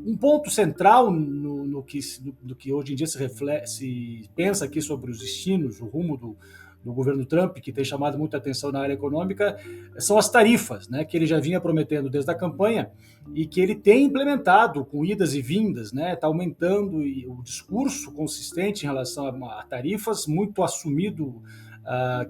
Um ponto central no que hoje em dia se pensa aqui sobre os destinos, o rumo do governo Trump, que tem chamado muita atenção na área econômica, são as tarifas, né, que ele já vinha prometendo desde a campanha e que ele tem implementado com idas e vindas, né, está aumentando o discurso consistente em relação a tarifas, muito assumido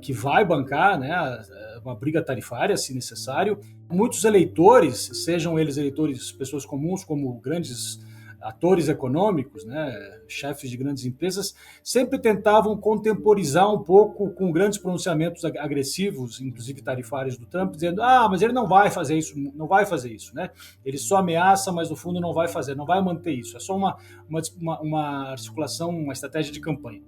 que vai bancar, né, uma briga tarifária, se necessário. Muitos eleitores, sejam eles eleitores, pessoas comuns, como grandes atores econômicos, né, chefes de grandes empresas, sempre tentavam contemporizar um pouco com grandes pronunciamentos agressivos, inclusive tarifários do Trump, dizendo, mas ele não vai fazer isso, não vai fazer isso, né? Ele só ameaça, mas no fundo não vai fazer, não vai manter isso. É só uma articulação, uma estratégia de campanha.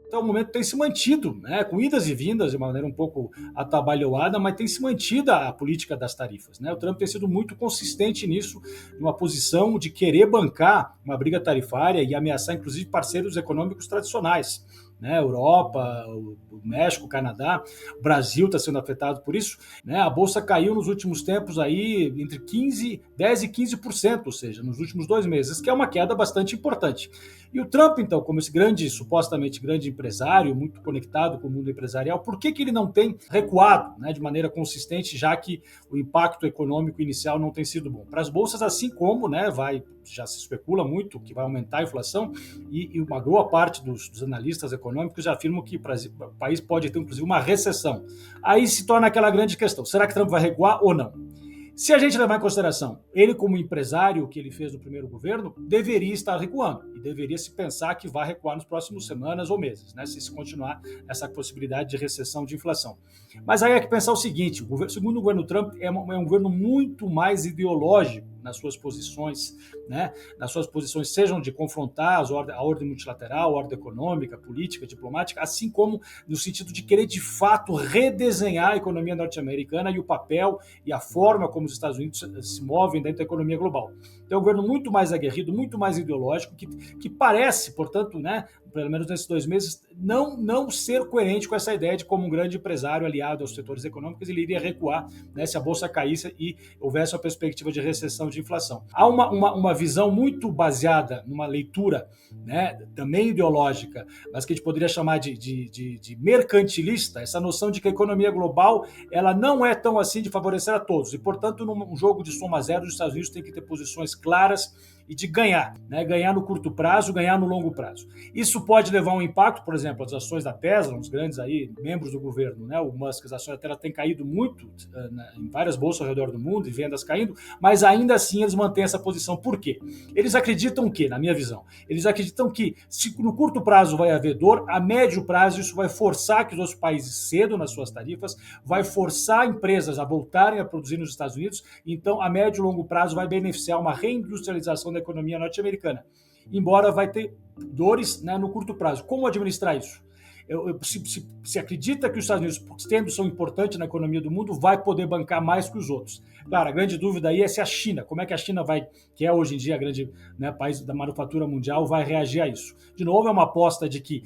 Então, o momento tem se mantido, né, com idas e vindas, de maneira um pouco atabalhoada, mas tem se mantido a política das tarifas. Né? O Trump tem sido muito consistente nisso, numa posição de querer bancar uma briga tarifária e ameaçar, inclusive, parceiros econômicos tradicionais. Né, Europa, o México, o Canadá, o Brasil está sendo afetado por isso. Né, a Bolsa caiu nos últimos tempos aí entre 10% e 15%, ou seja, nos últimos 2 meses, que é uma queda bastante importante. E o Trump, então, como esse supostamente grande empresário, muito conectado com o mundo empresarial, por que ele não tem recuado, né, de maneira consistente, já que o impacto econômico inicial não tem sido bom? Para as bolsas, assim como, né, já se especula muito que vai aumentar a inflação, e uma boa parte dos analistas econômicos já afirmam que o país pode ter, inclusive, uma recessão. Aí se torna aquela grande questão: será que Trump vai recuar ou não? Se a gente levar em consideração ele como empresário que ele fez no primeiro governo, deveria estar recuando e deveria se pensar que vai recuar nas próximas semanas ou meses, né, se continuar essa possibilidade de recessão, de inflação. Mas aí é que pensar o seguinte: segundo o governo Trump, é um governo muito mais ideológico nas suas posições, né, nas suas posições, sejam de confrontar a ordem multilateral, a ordem econômica, política, diplomática, assim como no sentido de querer de fato redesenhar a economia norte-americana e o papel e a forma como os Estados Unidos se movem dentro da economia global. Então é um governo muito mais aguerrido, muito mais ideológico, que parece, portanto, né, pelo menos nesses 2 meses, não ser coerente com essa ideia de como um grande empresário aliado aos setores econômicos, ele iria recuar, né, se a bolsa caísse e houvesse uma perspectiva de recessão, de inflação. Há uma visão muito baseada numa leitura, né, também ideológica, mas que a gente poderia chamar de mercantilista, essa noção de que a economia global ela não é tão assim de favorecer a todos, e portanto num jogo de soma zero os Estados Unidos têm que ter posições claras e de ganhar, né? Ganhar no curto prazo, ganhar no longo prazo. Isso pode levar a um impacto, por exemplo, as ações da Tesla, uns grandes aí membros do governo, né? O Musk, as ações da Tesla têm caído muito em várias bolsas ao redor do mundo e vendas caindo, mas ainda assim eles mantêm essa posição. Por quê? Eles acreditam que, na minha visão, eles acreditam que se no curto prazo vai haver dor, a médio prazo isso vai forçar que os outros países cedam nas suas tarifas, vai forçar empresas a voltarem a produzir nos Estados Unidos, então a médio e longo prazo vai beneficiar uma reindustrialização da economia norte-americana, embora vai ter dores, né, no curto prazo. Como administrar isso? Se acredita que os Estados Unidos, tendo são importantes na economia do mundo, vai poder bancar mais que os outros. Claro, a grande dúvida aí é se a China, como é que a China vai, que é hoje em dia a grande, né, país da manufatura mundial, vai reagir a isso. De novo, é uma aposta de que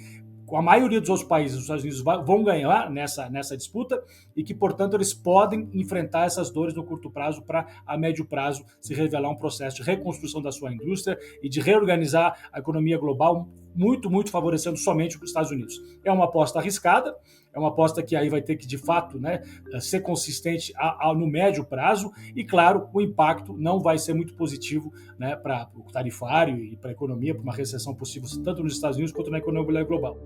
a maioria dos outros países, os Estados Unidos vão ganhar nessa disputa e que, portanto, eles podem enfrentar essas dores no curto prazo para, a médio prazo, se revelar um processo de reconstrução da sua indústria e de reorganizar a economia global, muito favorecendo somente os Estados Unidos. É uma aposta arriscada, é uma aposta que aí vai ter que, de fato, né, ser consistente no médio prazo e, claro, o impacto não vai ser muito positivo, né, para o tarifário e para a economia, para uma recessão possível, tanto nos Estados Unidos quanto na economia global.